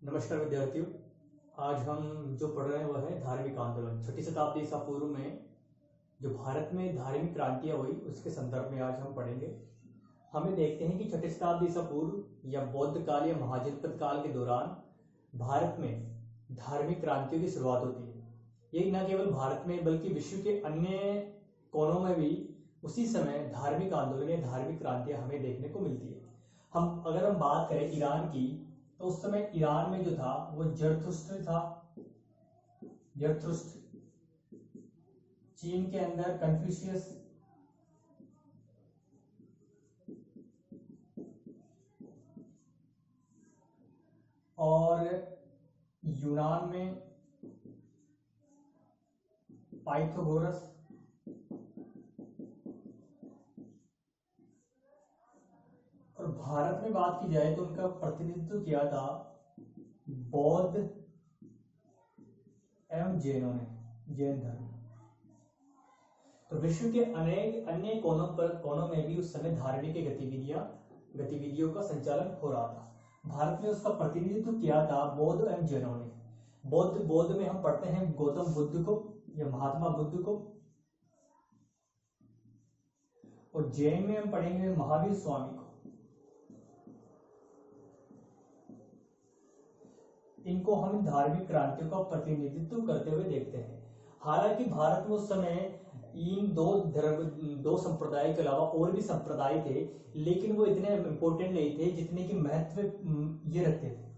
नमस्कार विद्यार्थियों। आज हम जो पढ़ रहे हैं वह है धार्मिक आंदोलन। छठी शताब्दी ईसा पूर्व में जो भारत में धार्मिक क्रांतियां हुई उसके संदर्भ में आज हम पढ़ेंगे। हमें देखते हैं कि छठी शताब्दी ईसा पूर्व या बौद्ध काल या महाजनपद काल के दौरान भारत में धार्मिक क्रांतियों की शुरुआत होती है। ये न केवल भारत में बल्कि विश्व के अन्य कोनों में भी उसी समय धार्मिक आंदोलन या धार्मिक क्रांतियां हमें देखने को मिलती है। अगर हम बात करें ईरान की, तो उस समय ईरान में जो था वो जरथुस्त्र था। जरथुस्त्र, चीन के अंदर कन्फ्यूशियस, और यूनान में पाइथागोरस, और भारत में बात की जाए तो उनका प्रतिनिधित्व किया था बौद्ध एवं जैनों ने, जैन धर्म। तो विश्व के अनेक अन्य कोनों में भी उस समय धार्मिक गतिविधियों का संचालन हो रहा था। भारत में उसका प्रतिनिधित्व किया था बौद्ध एवं जैनों ने। बौद्ध में हम पढ़ते हैं गौतम बुद्ध को या महात्मा बुद्ध को, और जैन में हम पढ़ेंगे महावीर स्वामी को। इनको हम धार्मिक क्रांतियों का प्रतिनिधित्व करते हुए देखते हैं। हालांकि भारत में उस समय इन दो संप्रदाय के अलावा और भी संप्रदाय थे, लेकिन वो इतने इंपॉर्टेंट नहीं थे जितने की महत्व ये रखते थे।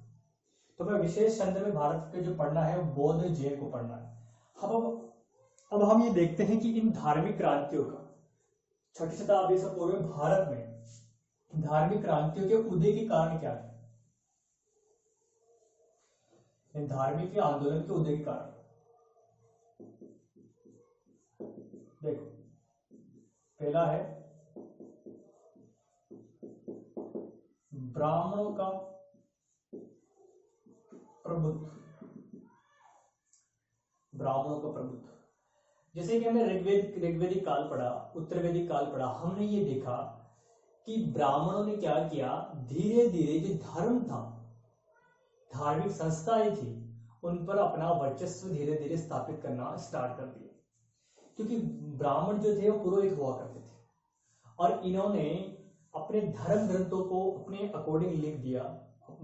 तो मैं विशेष संदर्भ में भारत के जो पढ़ना है वो बौद्ध जैन को पढ़ना है। अब हम ये देखते हैं कि इन धार्मिक क्रांतियों का छठी शताब्दी से पूर्व भारत में धार्मिक क्रांतियों के उदय के कारण क्या थे। इन धार्मिक आंदोलन के उदय के कारण देखो, पहला है ब्राह्मणों का प्रभुत्व। जैसे कि हमने ऋग्वेदिक काल पढ़ा, उत्तरवेदिक काल पढ़ा, हमने ये देखा कि ब्राह्मणों ने क्या किया, धीरे धीरे जो धर्म था, धार्मिक संस्थाएं थी, उन पर अपना वर्चस्व धीरे धीरे स्थापित करना स्टार्ट कर दिया। क्योंकि ब्राह्मण जो थे वो पुरोहित हुआ करते थे, और इन्होंने अपने धर्म ग्रंथों को अपने अकॉर्डिंग लिख दिया,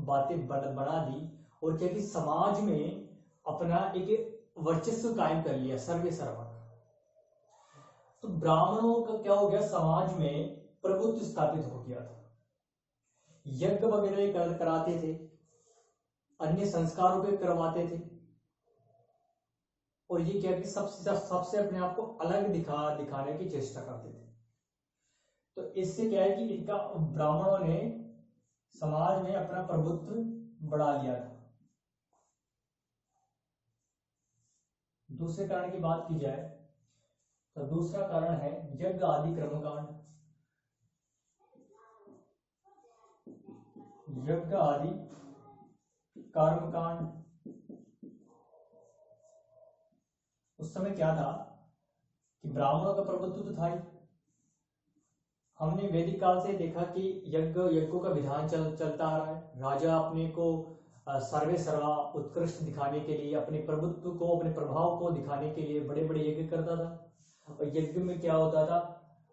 बातें बना दी, और क्या कि समाज में अपना एक वर्चस्व कायम कर लिया, सर्वे सर्वा। तो ब्राह्मणों का क्या हो गया, समाज में प्रभुत्व स्थापित हो गया था। यज्ञ वगैरह कराते थे, अन्य संस्कारों के करवाते थे, और ये क्या कि सबसे अपने आप को अलग दिखाने की चेष्टा करते थे। तो इससे क्या है कि इनका ब्राह्मणों ने समाज में अपना प्रभुत्व बढ़ा लिया था। दूसरे कारण की बात की जाए तो दूसरा कारण है यज्ञ आदि कर्मकांड। यज्ञ आदि कर्मकांड, उस समय क्या था कि ब्राह्मणों का प्रभुत्व तो था ही। हमने वैदिक काल से देखा कि यज्ञों का विधान चलता आ रहा है। राजा अपने को सर्वे सर्वा उत्कृष्ट दिखाने के लिए, अपने प्रभुत्व को, अपने प्रभाव को दिखाने के लिए बड़े बड़े यज्ञ करता था। और यज्ञ में क्या होता था,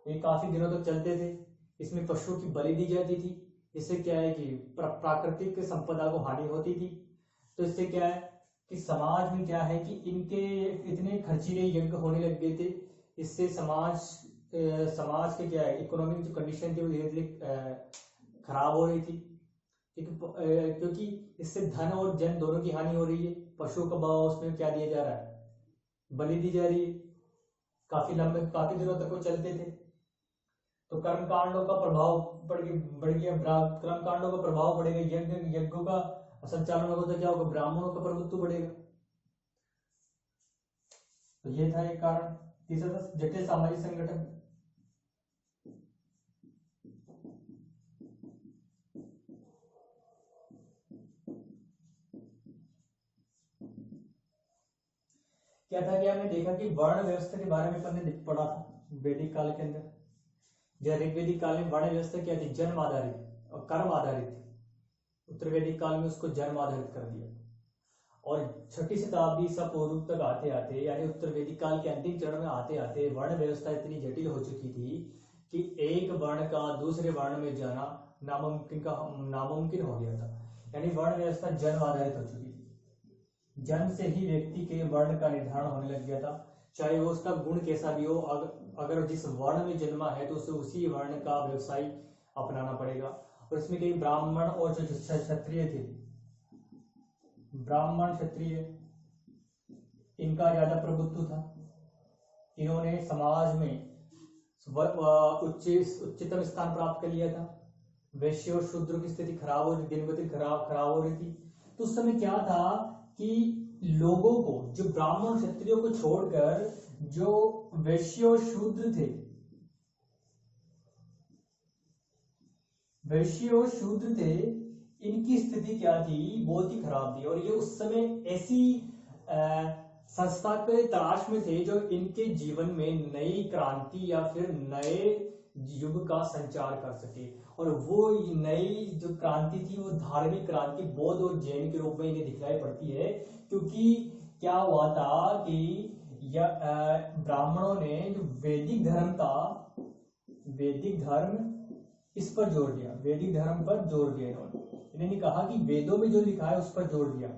ये काफी दिनों तक चलते थे। इसमें पशुओं की बलि दी जाती थी। इससे क्या है कि प्राकृतिक संपदा को हानि होती थी। तो इससे क्या है कि समाज में क्या है कि इनके इतने खर्चीले यज्ञ होने लग गए थे। इससे समाज के क्या है, इकोनॉमिक जो कंडीशन थी वो धीरे धीरे खराब हो रही थी, क्योंकि इससे धन और जन दोनों की हानि हो रही है। पशुओं का भाव उसमें क्या दिया जा रहा है, बलि दी जा रही है। काफी दिनों तक वो चलते थे। तो कर्मकांडों का प्रभाव बढ़ गया। कर्मकांडों का प्रभाव बढ़ेगा, यज्ञों का संचालन होगा, तो क्या होगा, ब्राह्मणों का प्रभुत्व बढ़ेगा। तो ये था एक कारण। तीसरा था जटिल सामाजिक संगठन। क्या था कि हमने देखा कि वर्ण व्यवस्था के बारे में हमने पढ़ा था वैदिक काल के अंदर। ऋग्वेदिक काल में वर्ण व्यवस्था क्या थी, जन्म आधारित और कर्म आधारित थी। उत्तर वैदिक काल में उसको जन्म आधारित कर दिया। और 6वीं शताब्दी ईसा पूर्व तक आते आते, यानी उत्तर वैदिक काल के अंतिम चरण में आते आते वर्ण व्यवस्था इतनी जटिल हो चुकी थी कि एक वर्ण का दूसरे वर्ण में जाना नामुमकिन हो गया था। यानी वर्ण व्यवस्था जन्म आधारित हो चुकी थी। जन्म से ही व्यक्ति के वर्ण का निर्धारण होने लग गया था, चाहे वो उसका गुण कैसा भी हो। अगर जिस वर्ण में जन्मा है तो उसे उसी वर्ण का व्यवसाय अपनाना पड़ेगा। और इसमें कई ब्राह्मण और जो क्षत्रिय थे, ब्राह्मण क्षत्रिय, इनका ज्यादा प्रभुत्व था। इन्होंने समाज में उच्चतम स्थान प्राप्त कर लिया था। वैश्य और शूद्र की स्थिति खराब हो, दिन ब दिन खराब हो रही थी। तो उस समय क्या था कि लोगों को, जो ब्राह्मण क्षत्रियों को छोड़कर जो वैश्य और शूद्र थे, वैश्य और शूद्र थे, इनकी स्थिति क्या थी, बहुत ही खराब थी। और ये उस समय ऐसी संस्था के तलाश में थे जो इनके जीवन में नई क्रांति या फिर नए युग का संचार कर सके। और वो नई जो क्रांति थी वो धार्मिक क्रांति बौद्ध और जैन के रूप में इन्हें दिखलाई पड़ती है। क्योंकि क्या हुआ था कि ब्राह्मणों ने जो वैदिक धर्म था, वैदिक धर्म, इस पर जोर दिया, वैदिक धर्म पर जोर दिया। इन्होंने कहा कि वेदों में जो लिखा है उस पर जोर दिया,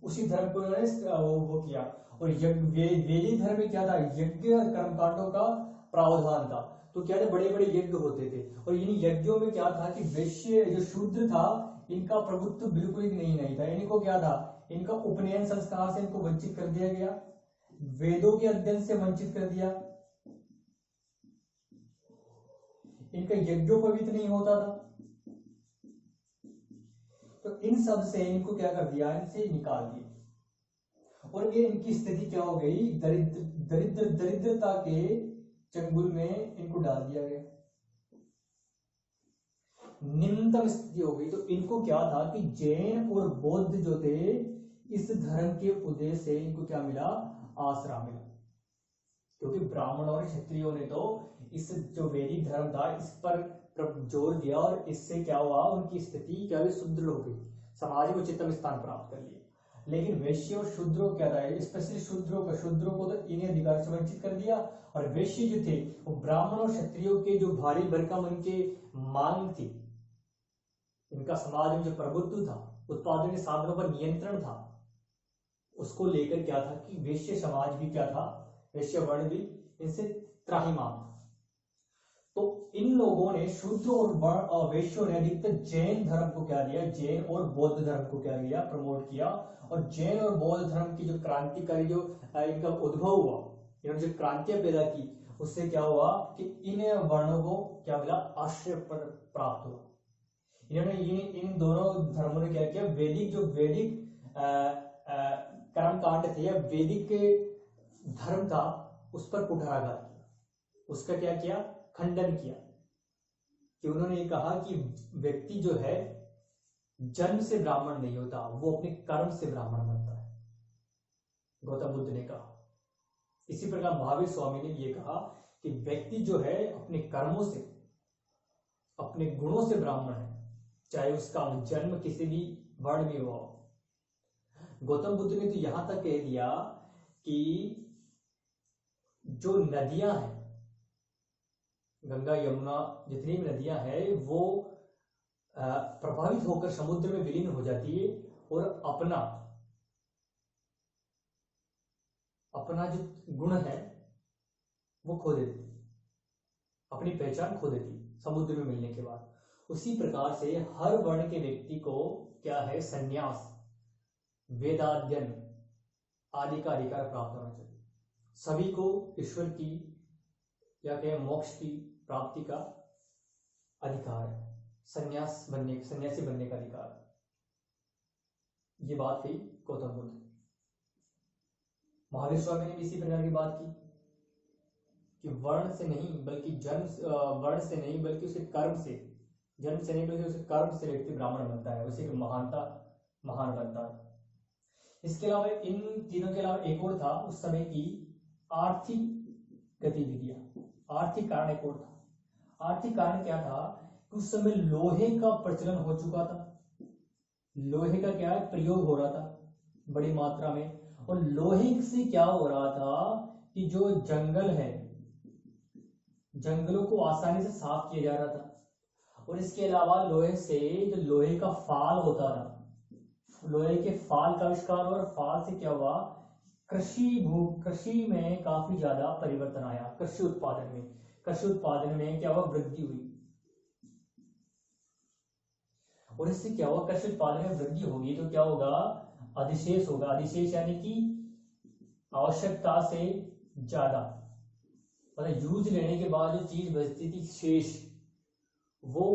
उसी धर्म को इन्होंने वो किया। और वैदिक धर्म में क्या था, यज्ञ कर्मकांडों का प्रावधान था। तो क्या था, बड़े बड़े यज्ञ होते थे। और इन यज्ञों में क्या था कि वैश्य जो शूद्र था, इनका प्रभुत्व बिल्कुल ही नहीं था। इनको क्या था, इनका उपनयन संस्कार से इनको वंचित कर दिया गया, वेदों के अध्ययन से वंचित कर दिया, इनका यज्ञोपवीत नहीं होता था। तो इन सब से इनको क्या कर दिया, इनसे निकाल दिया। और ये इनकी स्थिति क्या हो गई, दरिद्रता के चंगुल में इनको डाल दिया गया, निम्नतम स्थिति हो गई। तो इनको क्या था कि जैन और बौद्ध जो थे, इस धर्म के उदय से इनको क्या मिला, आसरा मिला। क्योंकि ब्राह्मण और क्षत्रियों ने तो इस जो वैदिक धर्म था इस पर जोर दिया, और इससे क्या हुआ, उनकी स्थिति क्या हुई, सुदृढ़ हो गई, समाज में उच्चतम स्थान प्राप्त कर लिया। लेकिन वैश्य और शूद्रों क्या था, स्पेशली शूद्रों को तो इन्हें अधिकार से वंचित कर दिया। और वैश्य जो थे वो ब्राह्मण और क्षत्रियों के जो भारी भरकम उनके मांग थी, इनका समाज में जो प्रभुत्व था, उत्पादन के साधनों पर नियंत्रण था, उसको लेकर क्या था कि वैश्य समाज भी क्या था, वैश्य वर्ण भी इनसे त्राहिमाम। तो इन लोगों ने, शूद्र और वैश्यों ने अधिकतर जैन धर्म को क्या दिया, जैन और बौद्ध धर्म को क्या किया, प्रमोट किया। और जैन और बौद्ध धर्म की जो क्रांतिकारी जो इनका उद्भव हुआ, इन्होंने जो क्रांतियां पैदा की, उससे क्या हुआ कि इन वर्णों को क्या मिला, आश्रय प्राप्त हुआ। इन्होंने इन दोनों धर्मों ने क्या किया, वैदिक कर्मकांड थे या वैदिक धर्म था, उस पर कुठाराघात किया, उसका क्या किया, खंडन किया। कि उन्होंने ये कहा कि व्यक्ति जो है जन्म से ब्राह्मण नहीं होता, वो अपने कर्म से ब्राह्मण बनता है, गौतम बुद्ध ने कहा। इसी प्रकार महावीर स्वामी ने ये कहा कि व्यक्ति जो है अपने कर्मों से, अपने गुणों से ब्राह्मण है, चाहे उसका जन्म किसी भी वर्ण में हुआ हो। गौतम बुद्ध ने तो यहां तक कह दिया कि जो नदियां हैं, गंगा यमुना जितनी भी नदियां हैं, वो प्रभावित होकर समुद्र में विलीन हो जाती है और अपना जो गुण है वो खो देती, अपनी पहचान खो देती समुद्र में मिलने के बाद। उसी प्रकार से हर वर्ण के व्यक्ति को क्या है, संन्यास, वेदाध्ययन आदि का अधिकार प्राप्त होना चाहिए। सभी को ईश्वर की या कहें मोक्ष की प्राप्ति का अधिकार है, सन्यासी बनने का अधिकार। ये बात कही गौतम बुद्ध। महावीर स्वामी ने भी इसी प्रकार की बात की कि वर्ण से नहीं बल्कि वर्ण से नहीं बल्कि उसके कर्म से, जन्म से नहीं बल्कि उसके कर्म से व्यक्ति ब्राह्मण बनता है, उसी की महान बनता है। इसके अलावा इन तीनों के अलावा एक और था उस समय की आर्थिक गतिविधियां। आर्थिक कारण एक और था। आर्थिक कारण क्या था कि उस समय लोहे का प्रचलन हो चुका था, लोहे का क्या है प्रयोग हो रहा था बड़ी मात्रा में, और लोहे से क्या हो रहा था कि जो जंगल है, जंगलों को आसानी से साफ किया जा रहा था। और इसके अलावा लोहे से जो लोहे का फाल होता था, लोहे के फाल का आविष्कार, और फाल से क्या हुआ, कृषि में काफी ज्यादा परिवर्तन आया। कृषि उत्पादन में क्या हुआ, वृद्धि हुई। और इससे क्या हुआ, कृषि उत्पादन में वृद्धि होगी तो क्या होगा, अधिशेष होगा। अधिशेष यानी कि आवश्यकता से ज्यादा, मतलब यूज लेने के बाद जो चीज बचती थी शेष, वो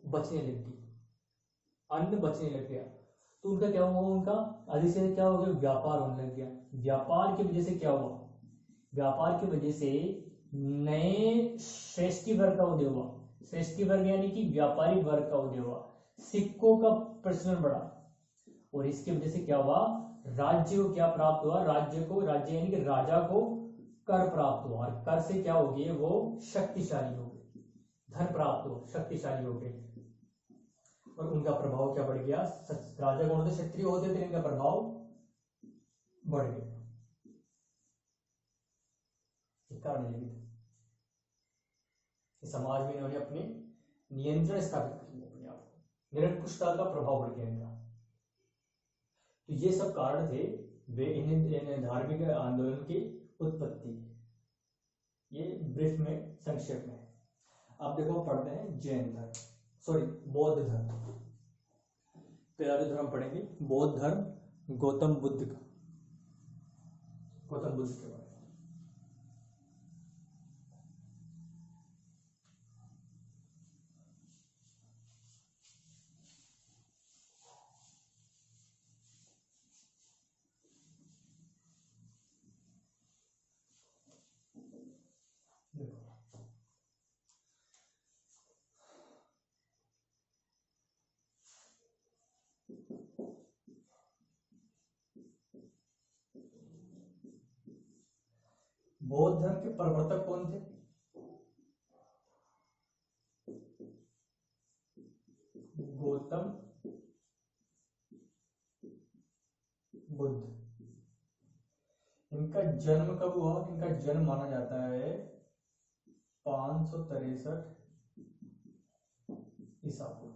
बचने लग गई, अन्न बचने लग गया। तो उनका क्या हुआ, उनका अधिशेष क्या हो गया, व्यापार होने लग गया। व्यापार की वजह से क्या हुआ, व्यापार की वजह से नए श्रेष्ठी वर्ग का उदय हुआ। श्रेष्ठी वर्ग यानी कि व्यापारी वर्ग का उदय हुआ। सिक्कों का प्रचलन बढ़ा, और इसकी वजह से क्या हुआ, राज्य को क्या प्राप्त हुआ, राज्य यानी कि राजा को कर प्राप्त हुआ, और कर से क्या हो गए, वो शक्तिशाली हो गए, धन प्राप्त हो, शक्तिशाली हो गए, और उनका प्रभाव क्या बढ़ गया। राजा कौन थे, क्षत्रिय होते थे, इनका प्रभाव बढ़ गया। कारण ये भी था कि समाज में इन्होंने अपने नियंत्रण स्थापित कर लिया, अपने आप को, निरंकुशता का प्रभाव बढ़ गया इनका। तो ये सब कारण थे वे इन धार्मिक आंदोलन की उत्पत्ति। ये ब्रीफ में, संक्षेप में। अब देखो पढ़ते हैं जैन धर्म, सॉरी बौद्ध धर्म। पहला जो धर्म पढ़ेंगे बौद्ध धर्म, गौतम बुद्ध का, गौतम बुद्ध के बारे में। बौद्ध धर्म के प्रवर्तक कौन थे, गौतम बुद्ध। इनका जन्म कब हुआ, इनका जन्म माना जाता है 563 ईसा पूर्व।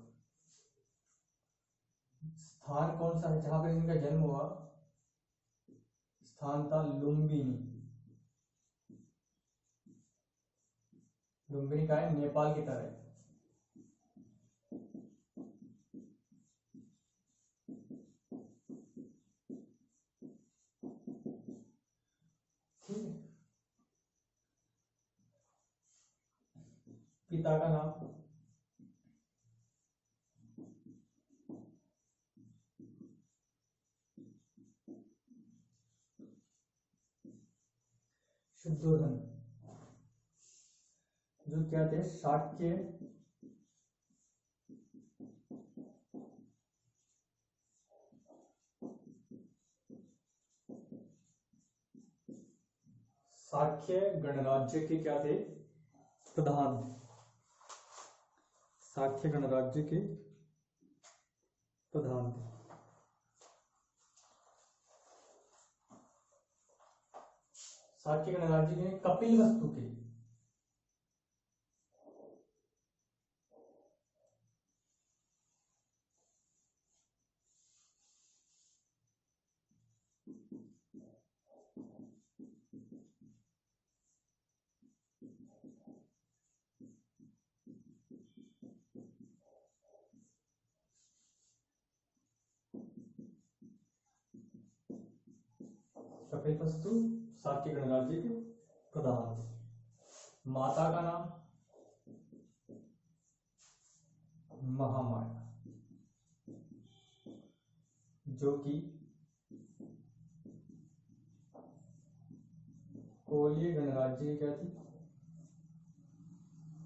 स्थान कौन सा है जहां पर इनका जन्म हुआ, स्थान था लुम्बिनी। लुम्बिनी का है, नेपाल की तरह। पिता का नाम शुद्धोधन, जो क्या थे, शाक्य शाक्य गणराज्य के क्या थे, प्रधान। शाक्य गणराज्य के प्रधान थे। शाक्य गणराज्य के कपिल वस्तु के, कपिल वस्तु शाक्य गणराज्य के प्रधान थे। माता का नाम महामाया, जो कि कोलीय गणराज्य की क्या थी,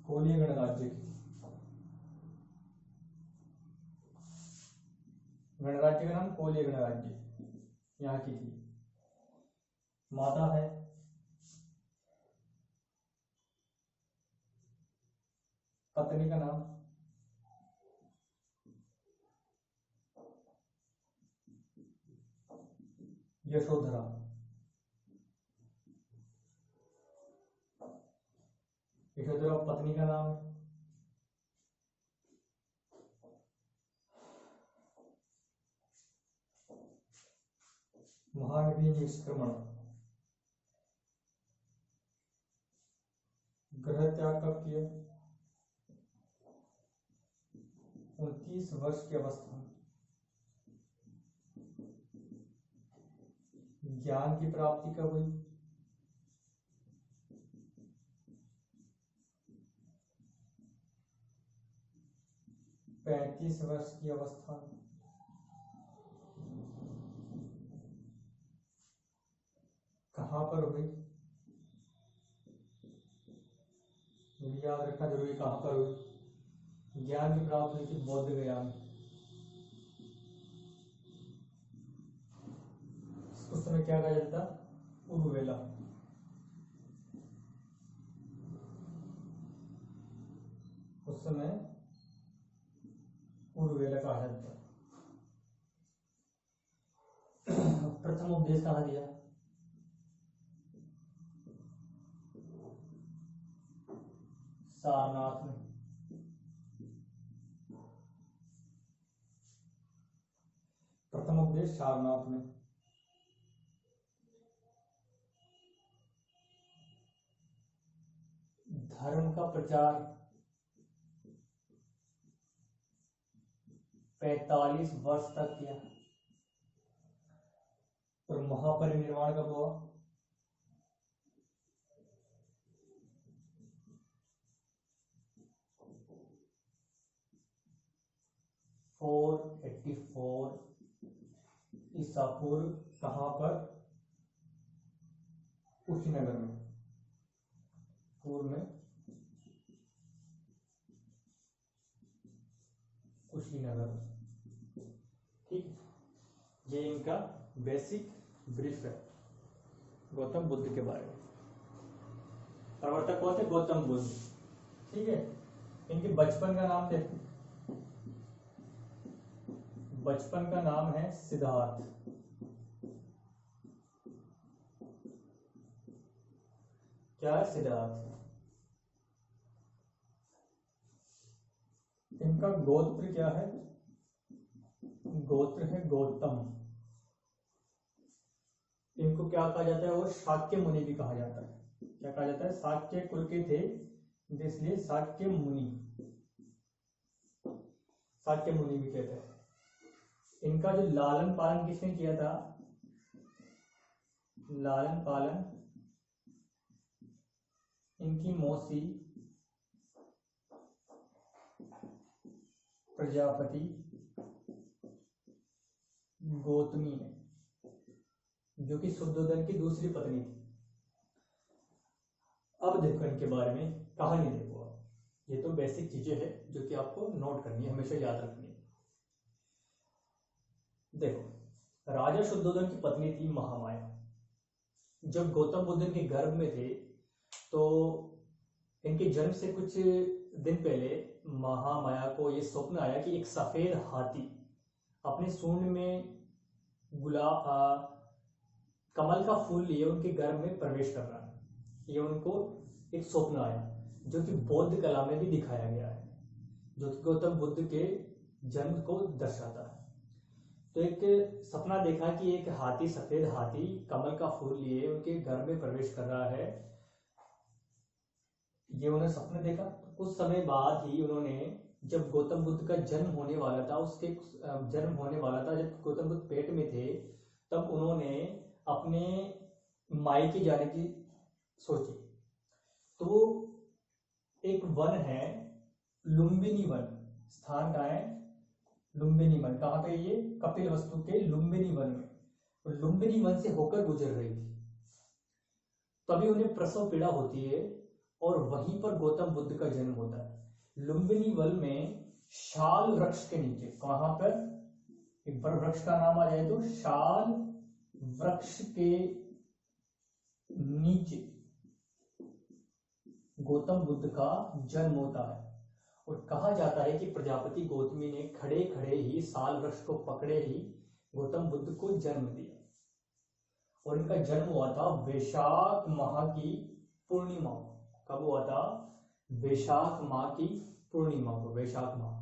कोलीय गणराज्य की, गणराज्य का नाम कोलीय गणराज्य यहाँ की थी। माता है पत्नी का नाम यशोधरा। यशोधरा पत्नी का नाम है। महानदी निष्क्रमण। ग्रह त्याग कब किया? 29 वर्ष की अवस्था में। ज्ञान की प्राप्ति कब हुई? 35 वर्ष की अवस्था में। कहाँ पर हुई? याद रखना जरूरी, कहाँ पर हुई? ज्ञान की प्राप्ति हुई थी बौद्ध गया में। उस समय क्या कहा जाता? उर्वेला। उस समय उर्वेला कहा जाता। प्रथम उपदेश कहाँ दिया? सारनाथ में। प्रथम उपदेश सारनाथ में। धर्म का प्रचार 45 वर्ष तक किया। और महापरिनिर्वाण कब हुआ? 484 ईसा पूर्व। कहाँ पर? कुशीनगर में। पूर्व में कुशीनगर। ठीक, ये इनका बेसिक ब्रीफ है गौतम बुद्ध के बारे में। प्रवर्तक कौन थे? गौतम बुद्ध। ठीक है, इनके बचपन का नाम थे, बचपन का नाम है सिद्धार्थ। क्या है? सिद्धार्थ। इनका गोत्र क्या है? गोत्र है गौतम। इनको क्या कहा जाता है? वो शाक्य मुनि भी कहा जाता है। क्या कहा जाता है? शाक्य कुल के थे, इसलिए शाक्य मुनि, शाक्य मुनि भी कहते हैं। इनका जो लालन पालन किसने किया था? लालन पालन इनकी मौसी प्रजापति गौतमी ने, जो कि शुद्धोधन की दूसरी पत्नी थी। अब देखो इनके बारे में कहानी देखो। ये तो बेसिक चीजें हैं जो कि आपको नोट करनी है, हमेशा याद रखनी है। देखो, राजा शुद्धोधन की पत्नी थी महामाया। जब गौतम बुद्ध के गर्भ में थे तो इनके जन्म से कुछ दिन पहले महामाया को ये स्वप्न आया कि एक सफेद हाथी अपने सूंड में गुलाब कमल का फूल लिए उनके गर्भ में प्रवेश कर रहा है। ये उनको एक स्वप्न आया, जो कि बौद्ध कला में भी दिखाया गया है, जो कि गौतम बुद्ध के जन्म को दर्शाता है। तो एक सपना देखा कि एक हाथी, सफेद हाथी कमल का फूल लिए उनके घर में प्रवेश कर रहा है। ये उन्होंने सपना देखा। कुछ समय बाद ही उन्होंने, जब गौतम बुद्ध का जन्म होने वाला था, उसके जन्म होने वाला था, जब गौतम बुद्ध पेट में थे, तब उन्होंने अपने मायके जाने की सोची। तो एक वन है लुम्बिनी वन, स्थान कहाँ है? लुम्बिनी वन। कहाँ पे? ये कपिलवस्तु के लुम्बिनी वन में। और लुम्बिनी वन से होकर गुजर रही थी, तभी उन्हें प्रसव पीड़ा होती है और वहीं पर गौतम बुद्ध का जन्म होता है। लुम्बिनी वन में शाल वृक्ष के नीचे। कहाँ पर? एक बार वृक्ष का नाम आ जाए तो शाल वृक्ष के नीचे गौतम बुद्ध का जन्म होता है। और कहा जाता है कि प्रजापति गौतमी ने खड़े खड़े ही साल वृक्ष को पकड़े ही गौतम बुद्ध को जन्म दिया। और इनका जन्म हुआ था वैशाख माह की पूर्णिमा। कब हुआ था? वैशाख माह की पूर्णिमा को, वैशाख माह।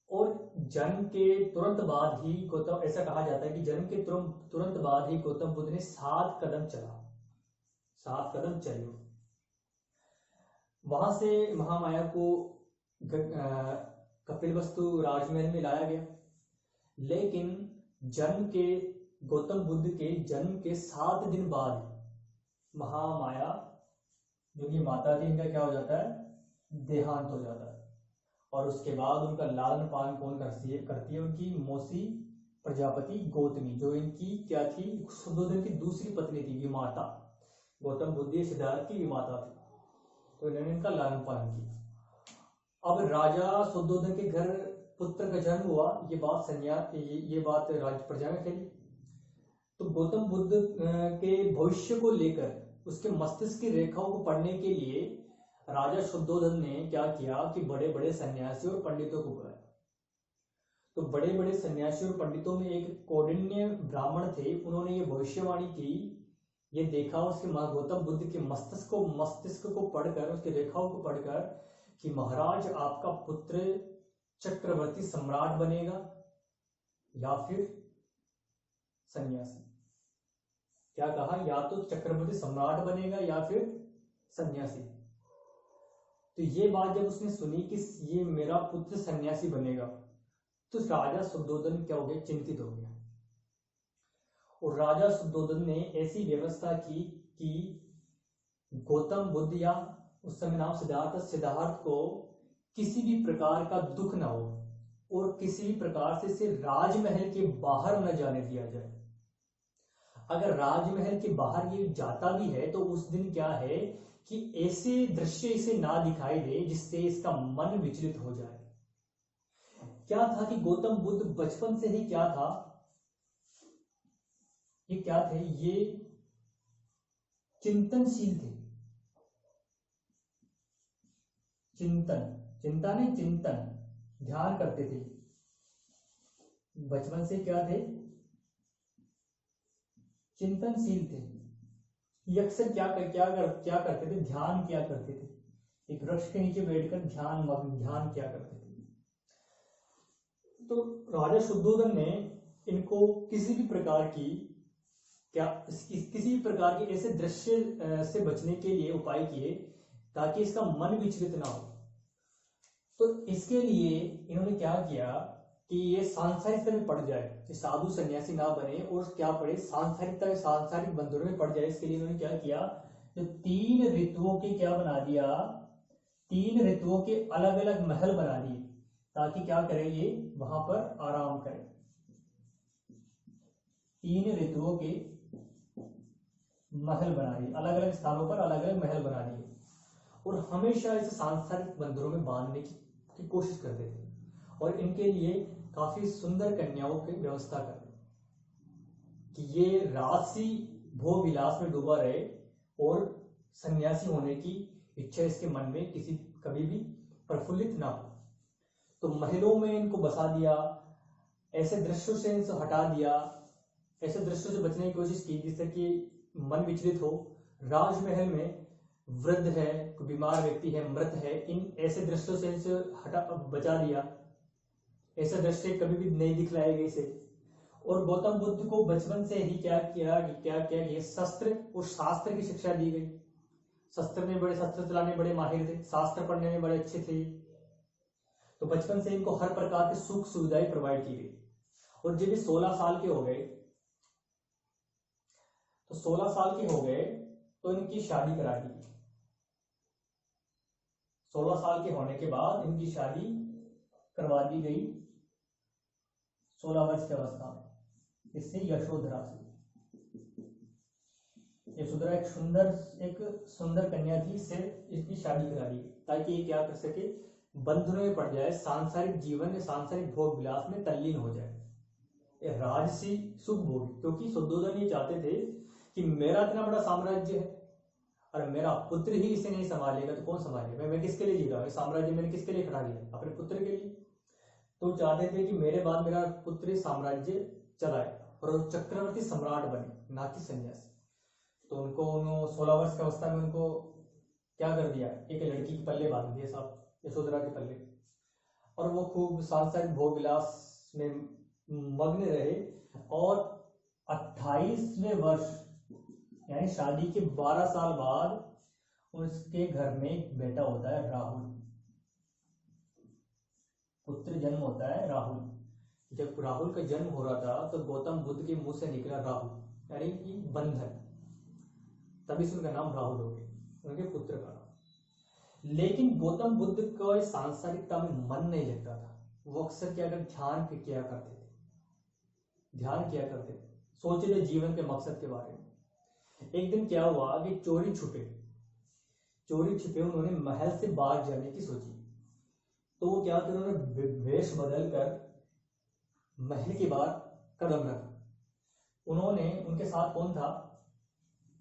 और जन्म के तुरंत बाद ही गौतम, ऐसा कहा जाता है कि जन्म के तुरंत बाद ही गौतम बुद्ध ने 7 कदम चला, 7 कदम चले। वहां से महामाया को कपिलवस्तु राजमहल में लाया गया। लेकिन गौतम बुद्ध के जन्म के 7 दिन बाद महामाया जो कि माता थी, इनका क्या हो जाता है? देहांत हो जाता है। और उसके बाद उनका लालन पालन कौन करती है? उनकी मौसी प्रजापति गौतमी, जो इनकी क्या थी? शुद्धोधन की दूसरी पत्नी थी, विमाता। गौतम बुद्ध सिद्धार्थ की विमाता थी, तो इन्होंने इनका लालन पालन किया। अब राजा शुद्धोधन के घर पुत्र का जन्म हुआ, ये बात राज्य प्रजा में फैली। तो गौतम बुद्ध के भविष्य को लेकर उसके मस्तिष्क की रेखाओं को पढ़ने के लिए राजा शुद्धोधन ने क्या किया कि बड़े बड़े सन्यासी और पंडितों को बुलाया। तो बड़े बड़े सन्यासी और पंडितों में एक कौंडिन्य ब्राह्मण थे, उन्होंने ये भविष्यवाणी की। ये देखा उसके गौतम बुद्ध के मस्तिष्क को पढ़कर, उसकी रेखाओं को पढ़कर, कि महाराज आपका पुत्र चक्रवर्ती सम्राट बनेगा या फिर सन्यासी। क्या कहा? या तो चक्रवर्ती सम्राट बनेगा या फिर सन्यासी। तो ये बात जब उसने सुनी कि ये मेरा पुत्र सन्यासी बनेगा, तो राजा शुद्धोधन क्या हो गया? चिंतित हो गया। और राजा शुद्धोधन ने ऐसी व्यवस्था की कि गौतम बुद्ध, या उस समय नाम सिद्धार्थ को किसी भी प्रकार का दुख ना हो और किसी भी प्रकार से इसे राजमहल के बाहर न जाने दिया जाए। अगर राजमहल के बाहर ये जाता भी है तो उस दिन क्या है कि ऐसे दृश्य इसे ना दिखाई दे जिससे इसका मन विचलित हो जाए। क्या था कि गौतम बुद्ध बचपन से ही क्या था, ये क्या थे? ये चिंतनशील थे। चिंता नहीं, चिंतन, ध्यान करते थे। बचपन से क्या थे? चिंतनशील थे। ये अक्सर क्या करते थे? ध्यान किया करते थे। एक वृक्ष के नीचे बैठकर ध्यान किया करते थे। तो राजा शुद्धोधन ने इनको किसी भी प्रकार के ऐसे दृश्य से बचने के लिए उपाय किए ताकि इसका मन विचलित ना हो। तो इसके लिए इन्होंने क्या किया कि ये सांसारिकता में पड़ जाए, कि साधु सन्यासी ना बने और क्या पड़े? सांसारिक बंधनों में पड़ जाए। इसके लिए इन्होंने क्या किया? जो 3 ऋतुओं के क्या बना दिया? 3 ऋतुओं के अलग अलग महल बना दिए ताकि क्या करे? ये वहां पर आराम करे। 3 ऋतुओं के महल बना दिए, अलग अलग स्थानों पर अलग अलग महल बना दिए, और हमेशा इसे सांसारिक बंधनों में बांधने की कोशिश करते थे। और इनके लिए काफी सुंदर कन्याओं की व्यवस्था करते कि ये राजसी भोग विलास में डूबा रहे और सन्यासी होने की इच्छा इसके मन में कभी भी प्रफुल्लित ना हो। तो महलों में इनको बसा दिया, ऐसे दृश्यों से इनको हटा दिया, ऐसे दृश्यों से बचने की कोशिश की जिससे कि मन विचलित हो। राजमहल में वृद्ध है, बीमार व्यक्ति है, मृत है, इन ऐसे दृश्यों से इनसे बचा दिया। ऐसे दृश्य कभी भी नहीं दिखलाएगा इसे। और गौतम बुद्ध को बचपन से ही क्या किया शस्त्र और शास्त्र की शिक्षा दी गई। शस्त्र चलाने बड़े माहिर थे, शास्त्र पढ़ने में बड़े अच्छे थे। तो बचपन से इनको हर प्रकार की सुख सुविधाएं प्रोवाइड की गई। और जब ये 16 साल के हो गए तो इनकी शादी करा दी। 16 साल के होने के बाद इनकी शादी करवा दी गई 16 वर्ष की अवस्था में। इससे यशोधरा एक सुंदर कन्या थी, इससे इसकी शादी करा दी ताकि ये क्या कर सके? बंधनों में पड़ जाए, सांसारिक जीवन, सांसारिक भोग विलास में तल्लीन हो जाए, राजसी सुख भोग। क्योंकि शुद्धोधन ये चाहते थे कि मेरा इतना बड़ा साम्राज्य है और मेरा पुत्र ही इसे नहीं संभालेगा तो कौन संभालेगा? मैं किसके लिए जी रहा हूँ? साम्राज्य मैंने किसके लिए खड़ा किया? अपने पुत्र के लिए। तो चाहते थे कि मेरे बाद मेरा पुत्र साम्राज्य चलाए और वो चक्रवर्ती सम्राट बने, ना कि सन्यासी। तो उनको 16 वर्ष की अवस्था में उनको क्या कर दिया, एक लड़की के पल्ले बांध दिए साहब, यशोधरा के पल्ले, और वो खूब सांसारिक भोग विलास में मग्न रहे। और 28वें वर्ष यानी शादी के 12 साल बाद उसके घर में एक बेटा होता है राहुल, पुत्र जन्म होता है राहुल। जब राहुल का जन्म हो रहा था तो गौतम बुद्ध के मुंह से निकला राहुल यानी कि बंधन, तभी से उनका नाम राहुल हो गया, उनके पुत्र का नाम। लेकिन गौतम बुद्ध को सांसारिकता में मन नहीं लगता था, वो अक्सर क्या कर ध्यान किया करते थे, ध्यान किया करते थे, सोचते थे जीवन के मकसद के बारे में। एक दिन क्या हुआ कि चोरी छिपे उन्होंने महल से बाहर जाने की सोची। तो वो क्या किया, उन्होंने वेश बदल कर महल के बाहर कदम रखा। उन्होंने, उनके साथ कौन था,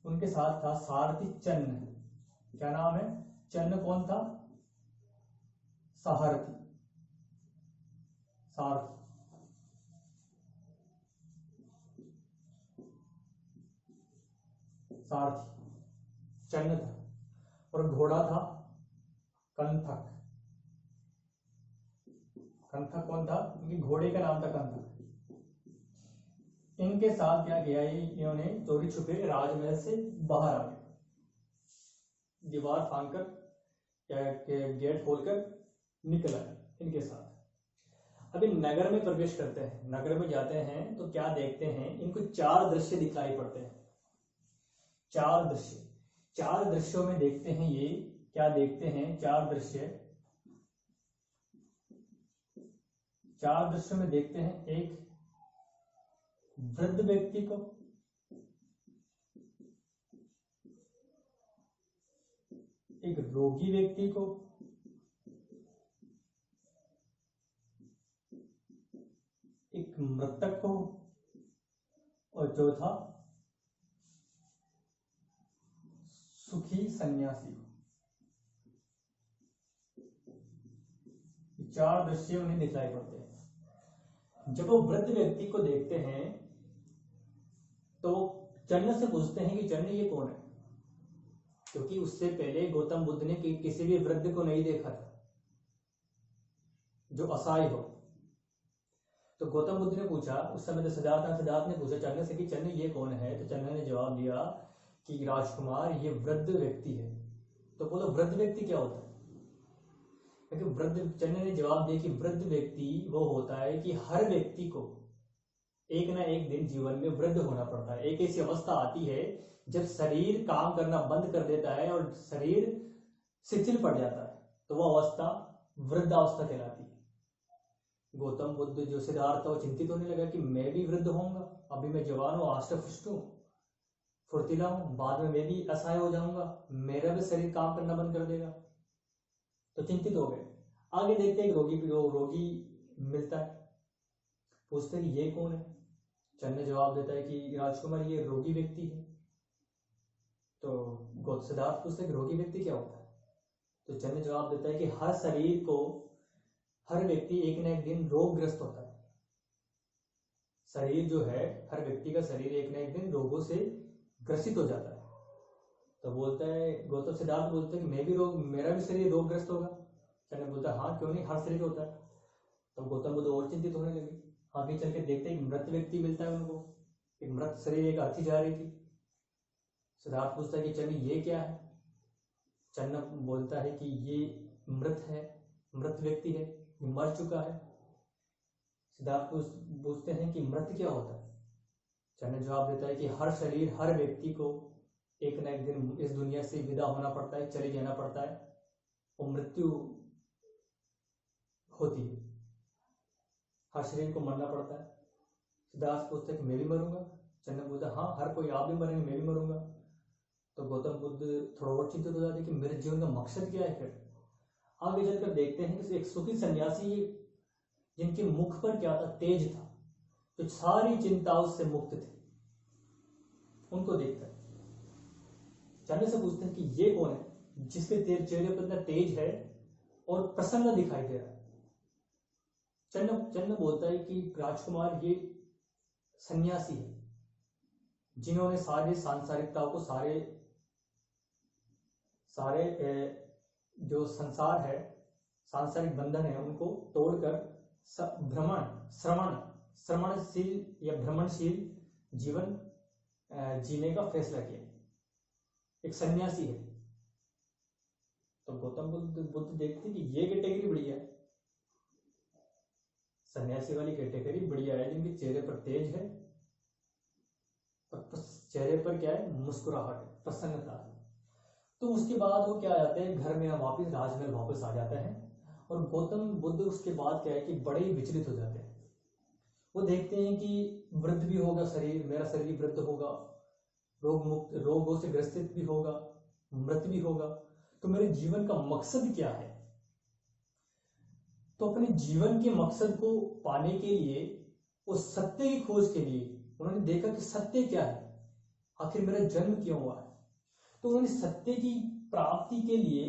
उनके साथ था सारथी चन्न। क्या नाम है, चन्न कौन था, सारथी, सारथी सारथी चन्न था। और घोड़ा था कंथक। कंथक कौन था, उनके घोड़े का नाम था कंथक। इनके साथ क्या किया, इन्होंने चोरी छुपे राजमहल से बाहर आ गए, दीवार फांदकर गेट खोलकर निकल आए इनके साथ। अभी नगर में प्रवेश करते हैं, नगर में जाते हैं तो क्या देखते हैं, इनको 4 दृश्य दिखाई पड़ते हैं। 4 दृश्य, 4 दृश्यों में देखते हैं ये क्या देखते हैं, 4 दृश्य, 4 दृश्यों में देखते हैं एक वृद्ध व्यक्ति को, एक रोगी व्यक्ति को, एक मृतक को, और चौथा सुखी सन्यासी को। 4 दृश्य उन्हें दिखाई पड़ते हैं। जब वो वृद्ध व्यक्ति को देखते हैं तो चन्न से पूछते हैं कि चन्न ये कौन है, क्योंकि उससे पहले गौतम बुद्ध ने किसी भी वृद्ध को नहीं देखा था जो असहाय हो। तो गौतम बुद्ध ने पूछा, उस समय तो सिद्धार्थ ने पूछा चन्न से कि चन्न ये कौन है। तो चन्न ने जवाब दिया कि राजकुमार ये वृद्ध व्यक्ति है। तो बोलो वृद्ध व्यक्ति क्या होता है, क्योंकि वृद्ध, चन्न ने जवाब दिया कि वृद्ध व्यक्ति वो होता है कि हर व्यक्ति को एक ना एक दिन जीवन में वृद्ध होना पड़ता है। एक ऐसी अवस्था आती है जब शरीर काम करना बंद कर देता है और शरीर शिथिल पड़ जाता है, तो वो अवस्था वृद्धावस्था कहलाती है। गौतम बुद्ध जो सिद्धार्थ वो चिंतित होने लगा कि मैं भी वृद्ध होऊंगा, अभी मैं जवान हूँ, आष्ट हूँ, फुर्तीला हूँ, बाद में मैं भी असहाय हो जाऊंगा, मेरा भी शरीर काम करना बंद कर देगा। तो चिंतित हो गए। आगे देखते हैं रोगी मिलता है, पूछते हैं ये कौन है। चन्न जवाब देता है कि राजकुमार ये रोगी व्यक्ति है। तो सिद्धार्थ पूछते हैं कि रोगी व्यक्ति क्या होता है। तो चन्न जवाब देता है कि हर शरीर को, हर व्यक्ति एक न एक दिन रोगग्रस्त होता है। शरीर जो है, हर व्यक्ति का शरीर एक न एक दिन रोगों से ग्रसित हो जाता है। तो बोलता है गौतम, सिद्धार्थ बोलते हैं कि मैं भी मेरा भी शरीर रोगग्रस्त होगा। चन्न बोलता है हाँ क्यों नहीं, हर शरीर होता है। तो गौतम बुद्ध और चिंतित होने लगे। आगे चल के देखते हैं मृत व्यक्ति मिलता है उनको, एक मृत शरीर एक अर्थी जा रही थी। सिद्धार्थ पूछता है कि चन्न ये क्या है। चन्न बोलता है कि ये मृत है, मृत व्यक्ति है, ये मर चुका है। सिद्धार्थ पूछते हैं कि मृत क्या होता है। चन्न जवाब देता है कि हर शरीर, हर व्यक्ति को एक न एक दिन इस दुनिया से विदा होना पड़ता है, चले जाना पड़ता है, और मृत्यु होती है, हर शरीर को मरना पड़ता है। सिद्धार्थ पूछते हैं कि मैं भी मरूंगा। चन्न बोलता है हाँ हर कोई, आप भी मरेंगे, मैं भी मरूंगा। तो गौतम बुद्ध थोड़ा और चिंतित हो जाते हैं कि मेरे जीवन का मकसद क्या है। फिर आगे चलकर देखते हैं कि एक सुखी सन्यासी जिनके मुख पर क्या था, तेज था, जो सारी चिंताओं से मुक्त थे, उनको देखता है। चन्न से पूछते हैं कि ये कौन है जिसके चेहरे पर इतना तेज है और प्रसन्न दिखाई दे रहा है। चन्न बोलता है कि राजकुमार ये सन्यासी है, जिन्होंने सारे सांसारिकता को, सारे सारे जो संसार है, सांसारिक बंधन है, उनको तोड़कर श्रवणशील या भ्रमणशील जीवन जीने का फैसला किया। एक सन्यासी है। तो गौतम बुद्ध देखते कि ये कैटेगरी बढ़िया है, सन्यासी वाली कैटेगरी बढ़िया है, जिनके चेहरे पर तेज है और चेहरे पर क्या है, मुस्कुराहट है, प्रसन्नता है। तो उसके बाद वो क्या आ जाते हैं, घर में वापस राजमहल वापस आ जाते हैं। और गौतम बुद्ध उसके बाद क्या है कि बड़े ही विचलित हो जाते हैं। वो देखते हैं कि वृद्ध भी होगा शरीर, मेरा शरीर भी वृद्ध होगा, रोगों से ग्रसित भी होगा, मृत भी होगा, तो मेरे जीवन का मकसद क्या है। तो अपने जीवन के मकसद को पाने के लिए, उस सत्य की खोज के लिए उन्होंने देखा कि सत्य क्या है, आखिर मेरा जन्म क्यों हुआ है। तो उन्होंने सत्य की प्राप्ति के लिए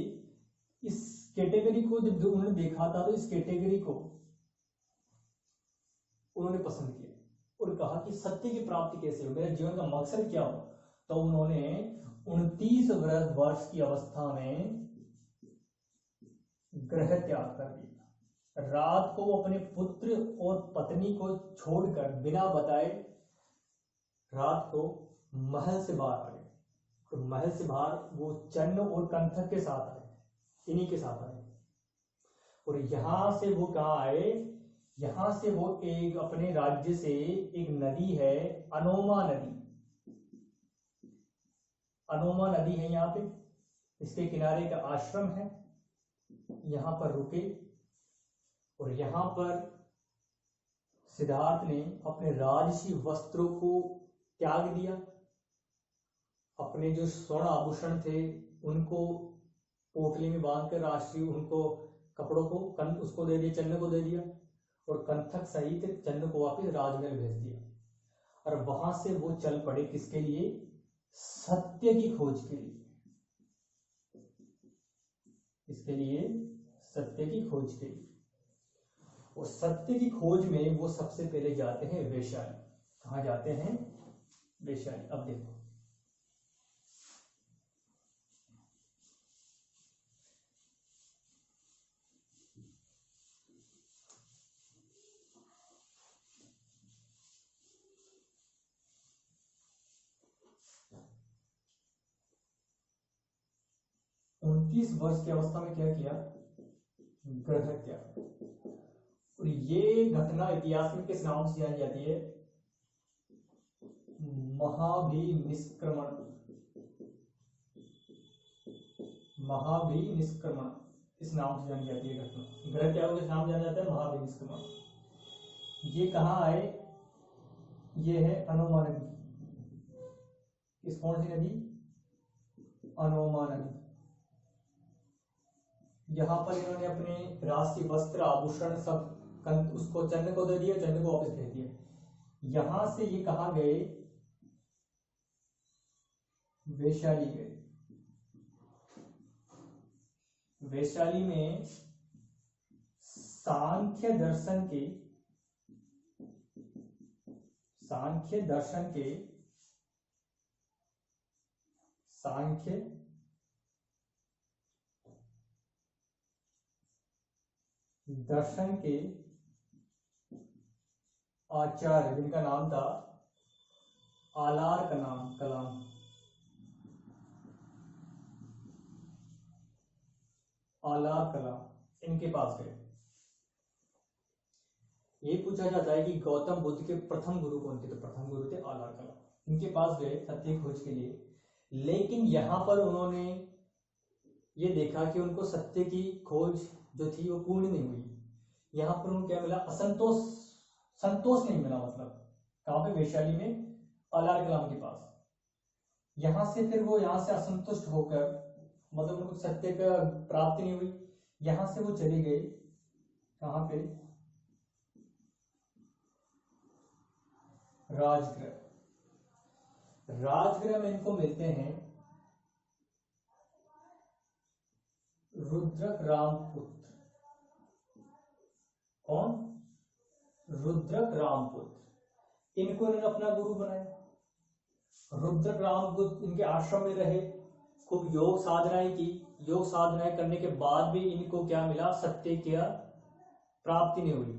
इस कैटेगरी को, जब उन्होंने देखा था, तो इस कैटेगरी को उन्होंने पसंद किया और कहा कि सत्य की प्राप्ति कैसे हो, मेरे जीवन का मकसद क्या हो। तो उन्होंने 29 वर्ष की अवस्था में गृह त्याग कर दिया। रात को अपने पुत्र और पत्नी को छोड़कर बिना बताए रात को महल से बाहर आ गए। तो महल से बाहर वो चन्न और कंथक के साथ आए, इन्हीं के साथ आए। और यहां से वो कहाँ आए, यहां से वो एक अपने राज्य से एक नदी है, अनोमा नदी। अनोमा नदी है यहाँ पे, इसके किनारे का आश्रम है, यहां पर रुके। और यहां पर सिद्धार्थ ने अपने राजसी वस्त्रों को त्याग दिया, अपने जो स्वर्ण आभूषण थे उनको पोटली में बांधकर राष्ट्रीय उनको कपड़ों को उसको दे दिया, चन्न को दे दिया, और कंथक सहित चन्न को वापस राजमहल भेज दिया। और वहां से वो चल पड़े किसके लिए, सत्य की खोज के लिए। इसके लिए सत्य की खोज के लिए। और सत्य की खोज में वो सबसे पहले जाते हैं वैशाली। कहाँ जाते हैं, वैशाली। अब देखो, उनतीस वर्ष की अवस्था में क्या किया, गृह त्याग। और ये घटना इतिहास में किस नाम से जानी जाती है, महाभिनिष्क्रमण। महाभिनिष्क्रमण इस नाम से जानी जाती है घटना। गृह त्याग किस नाम जाना जाता है, महाभिनिष्क्रमण। ये कहाँ आए, ये है अनोमा नदी। इस कौन सी नदी, अनोमा नदी। यहाँ पर इन्होंने अपने राष्ट्रीय वस्त्र आभूषण सब उसको चन्न को दे दिया, चन्न को वापस भेज दिया। यहां से ये कहाँ गए, वैशाली गए। वैशाली में सांख्य दर्शन के सांख्य दर्शन के आचार्य, जिनका नाम था आलार कलाम। आलार कलाम, इनके पास गए। ये पूछा जाता है कि गौतम बुद्ध के प्रथम गुरु कौन थे, तो प्रथम गुरु थे आलार कलाम। इनके पास गए सत्य खोज के लिए। लेकिन यहां पर उन्होंने ये देखा कि उनको सत्य की खोज जो थी वो पूर्ण नहीं हुई। यहाँ पर उनको क्या मिला, संतोष नहीं मिला। मतलब कहाँ पे, वैशाली में आलार कलाम के पास। यहां से फिर वो यहाँ से असंतुष्ट होकर, मतलब उनको सत्य का प्राप्ति नहीं हुई, यहां से वो चले गए कहाँ पे, राजगृह। राजगृह में इनको मिलते हैं रुद्रक रामपुत्र। कौन, रुद्रक रामपुत्र। इनको इन्होंने अपना गुरु बनाया। रुद्रग्राम इनके आश्रम में रहे, खूब योग साधनाएं की। योग साधनाएं करने के बाद भी इनको क्या मिला? सत्य की प्राप्ति नहीं हुई,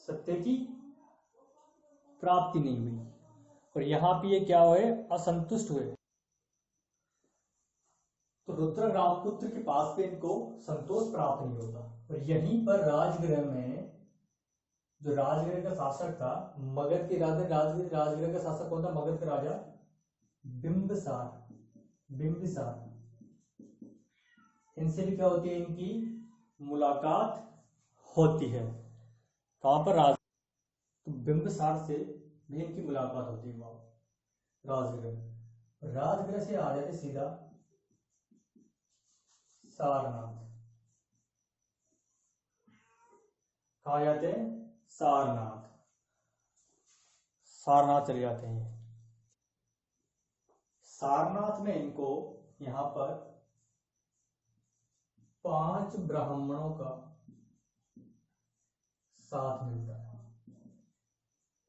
सत्य की प्राप्ति नहीं हुई। और यहां पे ये क्या हुए? असंतुष्ट हुए। तो रुद्रग्राम पुत्र के पास भी इनको संतोष प्राप्त नहीं होता। और यहीं पर राजगृह में जो राजगृह का शासक था, मगध के राजगृह का शासक कौन था? मगध का राजा बिंबिसार। बिंबिसार, इनसे भी क्या होती है? इनकी मुलाकात होती है। कहां पर? राज तो बिंबिसार से भी इनकी मुलाकात होती है वहां राजगृह। राजगृह से आ जाते सीधा सारनाथ। कहा जाते हैं? सारनाथ। सारनाथ चले जाते हैं। सारनाथ में इनको यहां पर 5 ब्राह्मणों का साथ मिलता है।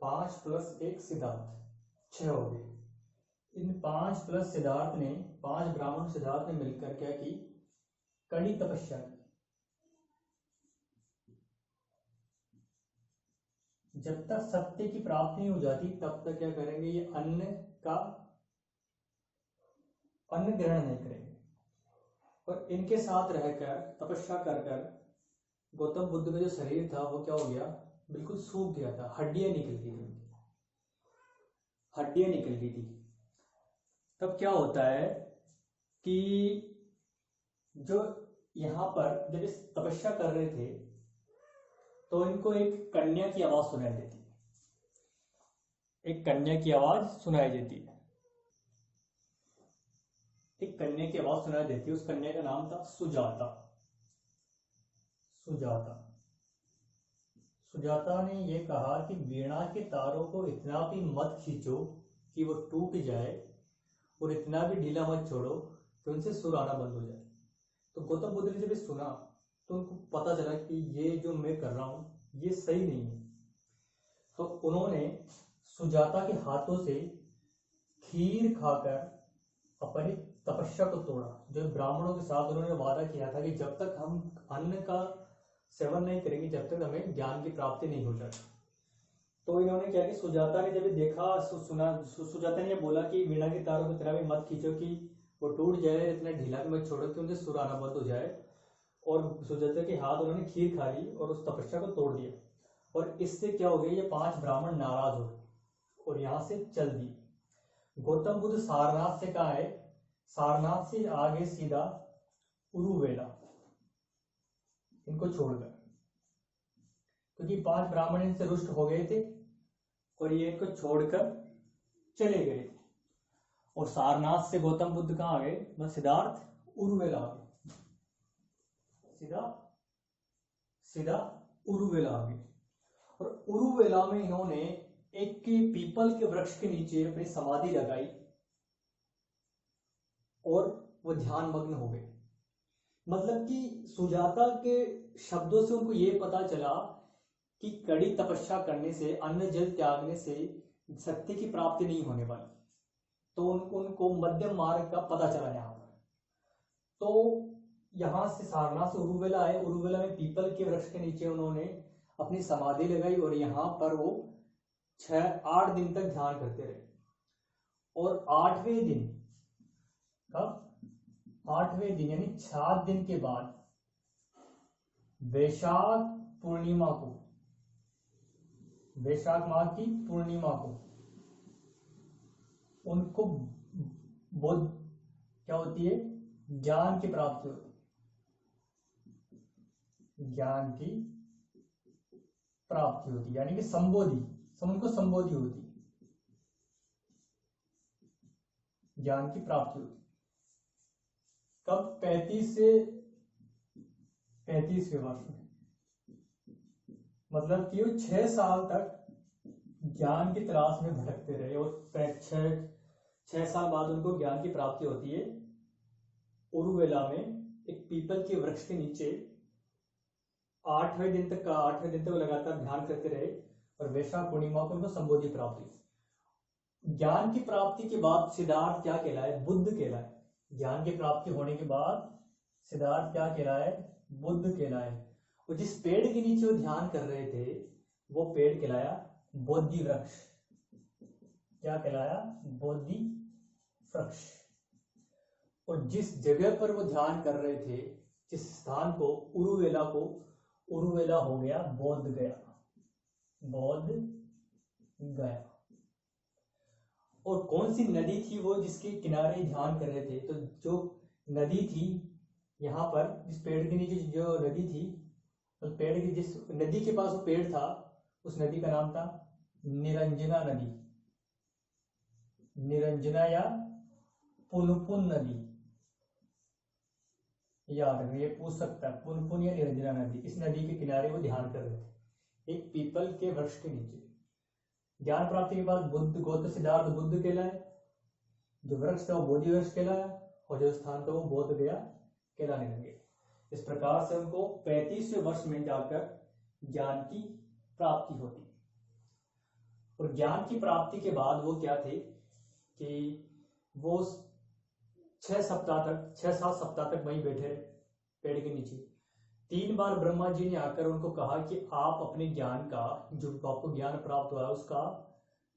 5 + 1 सिद्धार्थ, 6 हो गए। इन 5 + सिद्धार्थ ने, 5 ब्राह्मण सिद्धार्थ ने मिलकर क्या की? कड़ी तपस्या की। जब तक सत्य की प्राप्ति नहीं हो जाती तब तक क्या करेंगे? ये अन्न ग्रहण नहीं करेंगे। और इनके साथ रहकर तपस्या कर कर गौतम बुद्ध का जो शरीर था वो क्या हो गया? बिल्कुल सूख गया था, हड्डियां निकल गई थी, हड्डियां निकल गई थी। तब क्या होता है कि जो यहां पर जब इस तपस्या कर रहे थे तो इनको एक कन्या की आवाज सुनाई देती है। एक कन्या की आवाज सुनाई देती है। एक कन्या की आवाज सुनाई देती है। उस कन्या का नाम था सुजाता। सुजाता सुजाता ने यह कहा कि वीणा के तारों को इतना भी मत खींचो कि वो टूट जाए, और इतना भी ढीला मत छोड़ो कि उनसे सुर आना बंद हो जाए। तो गौतम बुद्ध ने जब ये सुना तो उनको पता चला कि ये जो मैं कर रहा हूं ये सही नहीं है। तो उन्होंने सुजाता के हाथों से खीर खाकर अपनी तपस्या को तोड़ा। जो ब्राह्मणों के साथ उन्होंने वादा किया था कि जब तक हम अन्न का सेवन नहीं करेंगे जब तक हमें ज्ञान की प्राप्ति नहीं हो जाती। तो इन्होंने क्या कि सुजाता ने जब देखा, सुजाता ने बोला कि वीणा के तारों की तरह भी मत खींचो कि वो टूट जाए, इतना ढीला भी मत छोड़ो कि उनसे सुर आना बंद हो जाए। और सुजाता के हाथ उन्होंने खीर खा ली और उस तपस्या को तोड़ दिया। और इससे क्या हो गया? ये 5 ब्राह्मण नाराज हो गए और यहां से चल दिए। गौतम बुद्ध सारनाथ से कहा है? सारनाथ से आगे सीधा उरुवेला, इनको छोड़कर, क्योंकि 5 ब्राह्मण इनसे रुष्ट हो गए थे और ये इनको छोड़कर चले गए थे। और सारनाथ से गौतम बुद्ध कहां आ गए? बस सिद्धार्थ उरुवेला आ गए। सीधा सीधा उरुवेला आ गए। और उरुवेला में इन्होंने एक पीपल के वृक्ष के नीचे अपनी समाधि लगाई और वो ध्यान मग्न हो गए। मतलब कि सुजाता के शब्दों से उनको ये पता चला कि कड़ी तपस्या करने से, अन्न जल त्यागने से सत्य की प्राप्ति नहीं होने वाली। तो उनको मध्यम मार्ग का पता चला यहाँ पर। तो यहां से सारनाथ से उरुवेला आए। उरुवेला में पीपल के वृक्ष के नीचे उन्होंने अपनी समाधि लगाई और यहाँ पर वो 6-8 दिन तक ध्यान करते रहे। और 8वें दिन, कब? 8वें दिन यानी 7 दिन के बाद वैशाख पूर्णिमा को, वैशाख माह की पूर्णिमा को उनको बोध क्या होती है? ज्ञान की प्राप्ति होती है। ज्ञान की प्राप्ति होती, यानी कि उनको संबोधि होती, ज्ञान की प्राप्ति होती। कब? 35 से 35वें वर्ष में। मतलब कि वो 6 साल तक ज्ञान की तलाश में भटकते रहे और 6 साल बाद उनको ज्ञान की प्राप्ति होती है। उरुवेला में एक पीपल के वृक्ष के नीचे 8वें दिन तक वो लगातार ध्यान करते रहे और वैशाख पूर्णिमा को उनको संबोधि प्राप्त हुई। ज्ञान की प्राप्ति के बाद सिद्धार्थ क्या कहलाए? बुद्ध कहलाए। ज्ञान की प्राप्ति होने के बाद सिद्धार्थ क्या कहलाए? बुद्ध कहलाए। और जिस पेड़ के नीचे वो ध्यान कर रहे थे वो पेड़ कहलाया बोधि वृक्ष। क्या कहलाया? बोधि वृक्ष। और जिस जगह पर वो ध्यान कर रहे थे, जिस स्थान को, उरुवेला हो गया बोध गया। बोध गया। और कौन सी नदी थी वो जिसके किनारे ध्यान कर रहे थे? तो जो नदी थी यहाँ पर, जिस पेड़ के नीचे जो नदी थी, उस पेड़ की, जिस नदी के पास वो पेड़ था, उस नदी का नाम था निरंजना नदी। निरंजना या पुनपुन नदी, याद रखना, ये पूछ सकता है, पुनपुन या निरंजना नदी। इस नदी के किनारे वो ध्यान कर रहे थे एक पीपल के वृक्ष के नीचे। ज्ञान प्राप्ति के बाद बुद्ध, गौतम सिद्धार्थ बुद्ध कहलाए, जो वृक्ष था वो बोधि वृक्ष कहलाया, और जो स्थान था वो बोध गया कहलाने लगे। इस प्रकार से उनको 35वें वर्ष में जाकर ज्ञान की प्राप्ति होती। और ज्ञान की प्राप्ति के बाद वो क्या थे कि वो 6-7 सप्ताह तक वहीं बैठे रहे पेड़ के नीचे। 3 बार ब्रह्मा जी ने आकर उनको कहा कि आप अपने ज्ञान का, जो आपको ज्ञान प्राप्त हुआ है, उसका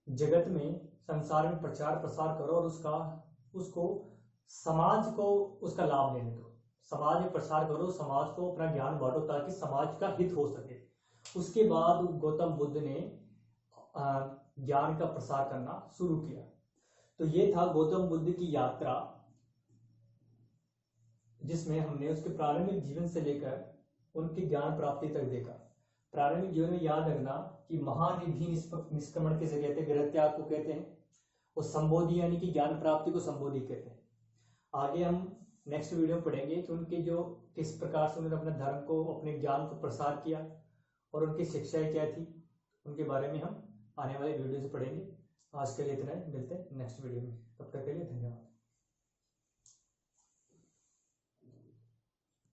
जगत में, संसार में प्रचार प्रसार करो, और उसको समाज को उसका लाभ लेने दो। समाज में प्रसार करो, समाज को अपना ज्ञान बांटो ताकि समाज का हित हो सके। उसके बाद गौतम बुद्ध ने ज्ञान का प्रसार करना शुरू किया। तो ये था गौतम बुद्ध की यात्रा, जिसमें हमने उसके प्रारंभिक जीवन से लेकर उनकी ज्ञान प्राप्ति तक देखा। प्रारंभिक जीवन में याद रखना कि महानिधि निष्क्रमण किसे कहते हैं? गृह त्याग को कहते हैं। और संबोधि यानी कि ज्ञान प्राप्ति को संबोधि कहते हैं। आगे हम नेक्स्ट वीडियो में पढ़ेंगे कि उनके जो किस प्रकार से उन्होंने अपने धर्म को, अपने ज्ञान को प्रसार किया और उनकी शिक्षाएं क्या थी, उनके बारे में हम आने वाले वीडियो से पढ़ेंगे। आज के लिए इतना ही, मिलते हैं नेक्स्ट वीडियो में। तब तक के लिए धन्यवाद।